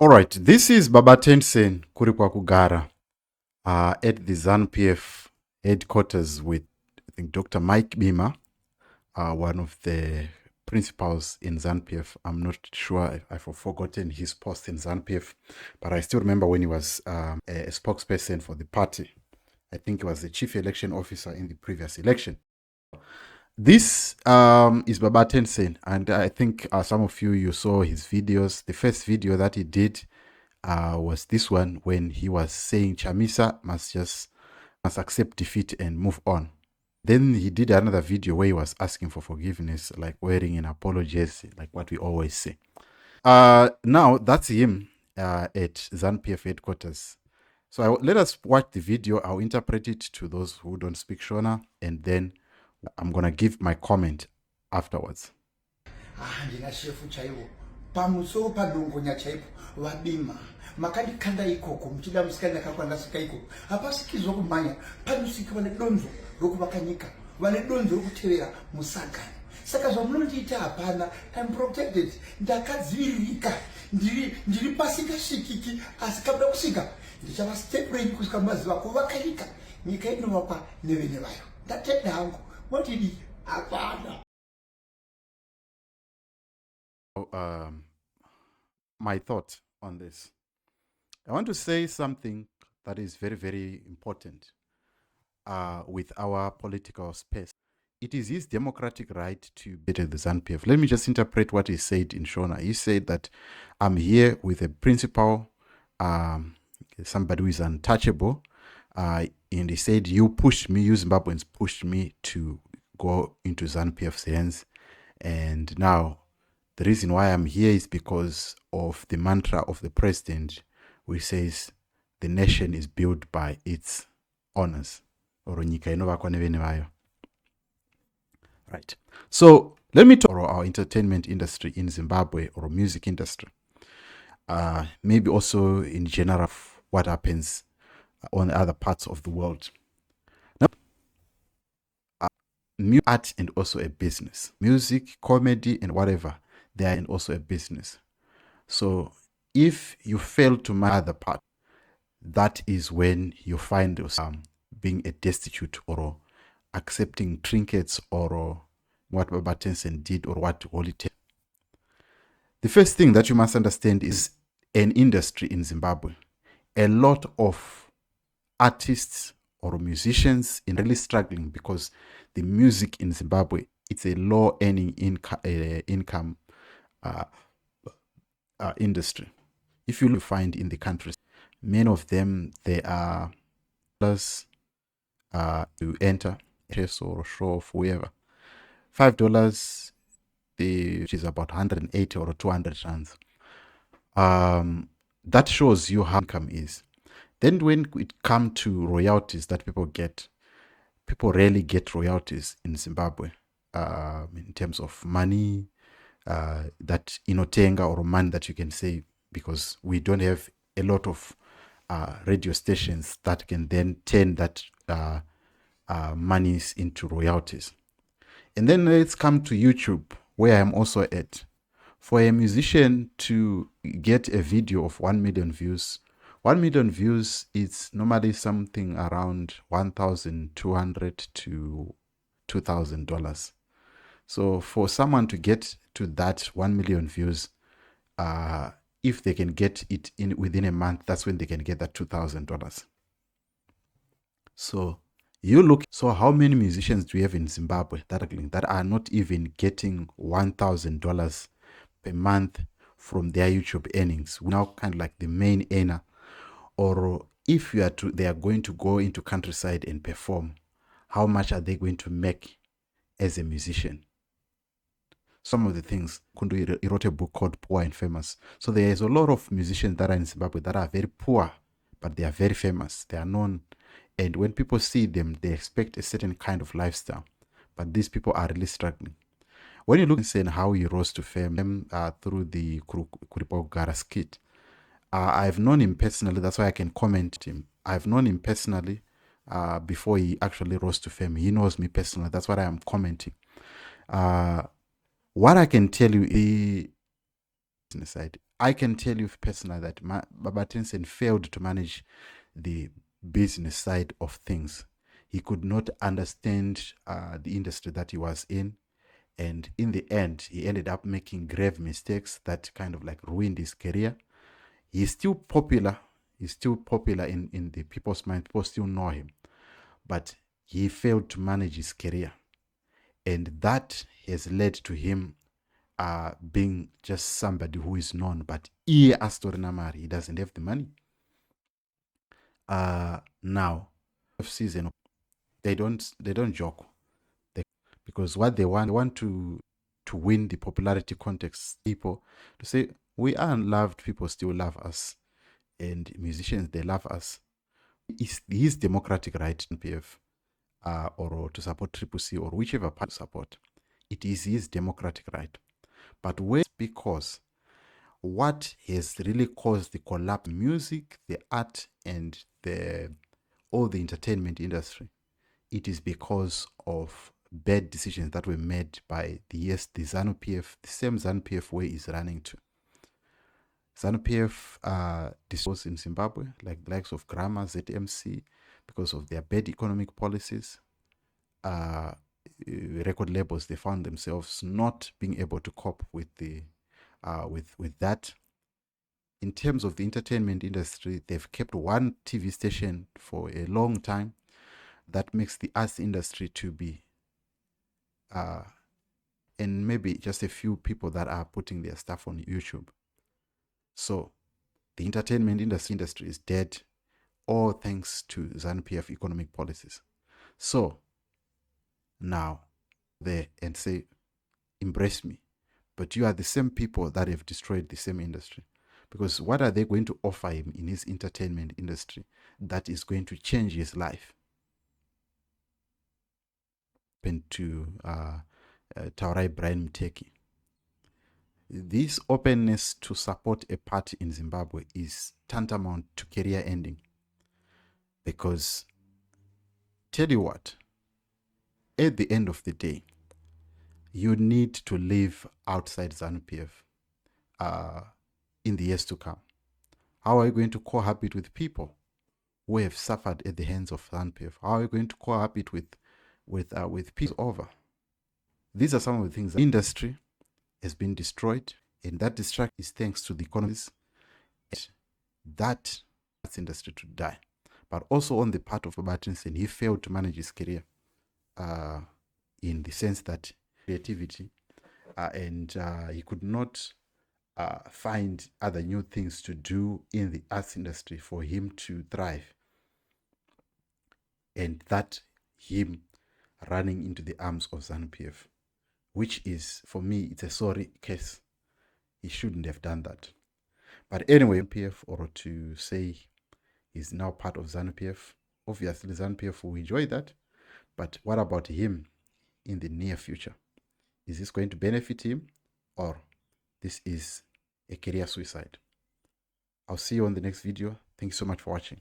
All right, this is Baba TENCEN Kurikwa Kugara at the ZANU PF headquarters with, I think, Dr. Mike Bima, one of the principals in ZANU PF. I'm not sure, I've forgotten his post in ZANU PF, but I still remember when he was a spokesperson for the party. I think he was the chief election officer in the previous election. This is Baba TENCEN, and I think some of you saw his videos. The first video that he did was this one when he was saying Chamisa must accept defeat and move on. Then he did another video where he was asking for forgiveness, like wearing an apologies, like what we always say. Now that's him at ZANU PF headquarters. So let us watch the video. I'll interpret it to those who don't speak Shona, and then I'm gonna give my comment afterwards. Pamusoro padongonya chaipo vabima makandikanda ikoko muchida musikana kakwanasika ikoko hapasikizwa kumanya pamusika vane donzo rokuvakanyika vane donzo rokutevera musangano saka zvamunondiita hapana. I'm protected, ndakadziviririka, ndiri pasikashikiki, asi kabla kusvika ndichava step ready kusvika mazuva kuvakanyika nyika inovakwa nevene vayo. Ndatenda hangu motidi hapana. My thought on this. I want to say something that is very, very important with our political space. It is his democratic right to be the ZANU PF. Let me just interpret what he said in Shona. He said that I'm here with a principal, somebody who is untouchable, and he said, you pushed me, you Zimbabweans pushed me to go into ZANU PF's hands, and now the reason why I'm here is because of the mantra of the president, which says the nation is built by its honors. Right. So let me talk about our entertainment industry in Zimbabwe, or music industry. Maybe also in general what happens on other parts of the world. Now, art and also a business. Music, comedy, and whatever, they are also a business. So if you fail to manage the part, that is when you find yourself being a destitute or accepting trinkets or what Baba TENCEN did or what Holy Tech. The first thing that you must understand is an industry in Zimbabwe. A lot of artists or musicians are really struggling because the music in Zimbabwe, it's a low earning income industry. If you find in the countries, many of them, they are plus to enter or show of whoever. $5, which is about 180 or 200 rands. That shows you how income is. Then when it comes to royalties that people get, people rarely get royalties in Zimbabwe in terms of money, that inotenga or money that you can say, because we don't have a lot of radio stations that can then turn that monies into royalties. And then let's come to YouTube, where I'm also at. For a musician to get a video of 1 million views, 1 million views is normally something around $1,200 to $2,000. So for someone to get to that 1 million views, if they can get it within a month, that's when they can get that $2,000. So you look, so how many musicians do we have in Zimbabwe that are not even getting $1,000 per month from their YouTube earnings? We're now kind of like the main earner. Or if they are going to go into countryside and perform, how much are they going to make as a musician? Some of the things, Kundu wrote a book called Poor and Famous. So there is a lot of musicians that are in Zimbabwe that are very poor, but they are very famous. They are known. And when people see them, they expect a certain kind of lifestyle. But these people are really struggling. When you look and how he rose to fame through the Kurikwa Kugara skit, I've known him personally. That's why I can comment him. I've known him personally before he actually rose to fame. He knows me personally. That's what I am commenting. What I can tell you is, I can tell you personally that Baba Tencent failed to manage the business side of things. He could not understand the industry that he was in. And in the end, he ended up making grave mistakes that kind of like ruined his career. He's still popular. He's still popular in the people's mind. People still know him. But he failed to manage his career. And that has led to him being just somebody who is known. But he doesn't have the money. Now, season, they don't joke. Because what they want to win the popularity context, people to say we are unloved, people still love us, and musicians, they love us. It's his democratic right to PF or to support Triple C or whichever party to support. It is his democratic right. But where, because what has really caused the collapse, music, the art, and all the entertainment industry, it is because of bad decisions that were made by the ZANU PF, the same ZANU PF way is running to. ZANU PF disposed in Zimbabwe, like the likes of Grammar, ZMC, because of their bad economic policies. Record labels, they found themselves not being able to cope with the with that. In terms of the entertainment industry, they've kept one TV station for a long time. That makes the arts industry to be and maybe just a few people that are putting their stuff on YouTube. So the entertainment industry is dead, all thanks to ZANU PF economic policies. So now there and say, embrace me. But you are the same people that have destroyed the same industry. Because what are they going to offer him in his entertainment industry that is going to change his life? To Taurai Brian Mteki. This openness to support a party in Zimbabwe is tantamount to career ending. Because, tell you what, at the end of the day, you need to live outside ZANU PF in the years to come. How are you going to cohabit with people who have suffered at the hands of ZANU PF? How are you going to cohabit with peace over? These are some of the things. The industry has been destroyed, and that destruction is thanks to the economies. That industry to die. But also on the part of Baba Tencent, he failed to manage his career in the sense that creativity and he could not find other new things to do in the arts industry for him to thrive. And that him running into the arms of ZANU PF, which is, for me, it's a sorry case. He shouldn't have done that. But anyway, PF, or to say he's now part of ZANU PF, obviously ZANU PF will enjoy that. But what about him in the near future? Is this going to benefit him, or this is a career suicide? I'll see you on the next video. Thank you so much for watching.